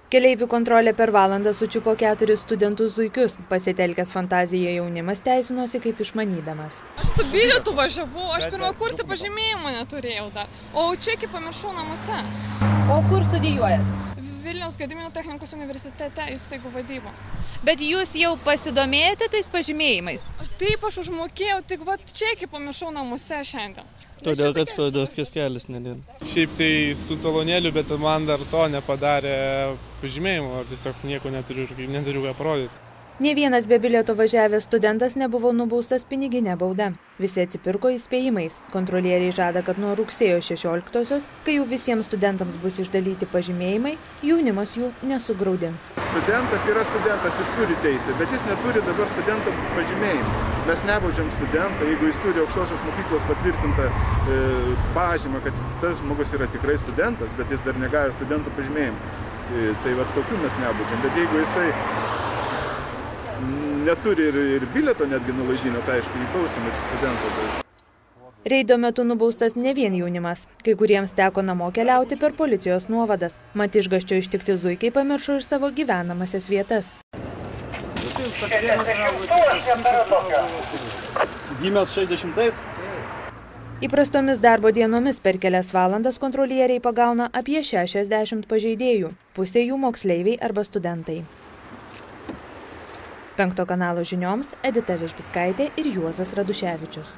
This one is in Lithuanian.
Keleivių kontrolė per valandą sučiupo 4 studentų zuikius. Pasitelkęs fantaziją jaunimas teisinosi kaip išmanydamas. Aš su bilietu važiavau, aš pirmą kursą pažymėjimą neturėjau dar, o čekį pamiršau namuose. O kur studijuojat? Vilniaus Gedimino technikos universitete įstaigų vadyba. Bet jūs jau pasidomėjote tais pažymėjimais? Taip, aš užmokėjau, tik čekį pamiršau namuose šiandien. Todėl, kad spaudos kioskelis nedien. Šiaip tai su talonėliu, bet man dar to nepadarė pažymėjimo, ar tiesiog nieko neturiu ką parodyti. Nė vienas be bilieto važiavęs studentas nebuvo nubaustas piniginė bauda. Visi atsipirko įspėjimais. Kontrolieriai žada, kad nuo rugsėjo 16-osios, kai jau visiems studentams bus išdalyti pažymėjimai, jaunimas jų nesugraudins. Studentas yra studentas, jis turi teisę, bet jis neturi dabar studento pažymėjimų. Mes nebaudžiam studentą, jeigu jis turi aukštosios mokyklos patvirtintą pažymą, kad tas žmogus yra tikrai studentas, bet jis dar negavęs studento pažymėjimų. Tai va tokių mes nebaudžiam, bet jeigu jisai neturi ir bilieto netgi nulaidinio, tai aišku, įbausim ir studento. Reido metu nubaustas ne vien jaunimas. Kai kuriems teko namo keliauti per policijos nuovadas. Mat išgąsčio ištikti zuikiai pamiršo ir savo gyvenamasias vietas. Gimęs 60-ais. Įprastomis darbo dienomis per kelias valandas kontrolieriai pagauna apie 60 pažeidėjų. Pusė jų moksleiviai arba studentai. 5 kanalo žinioms Edita Vežbickaitė ir Juozas Raduševičius.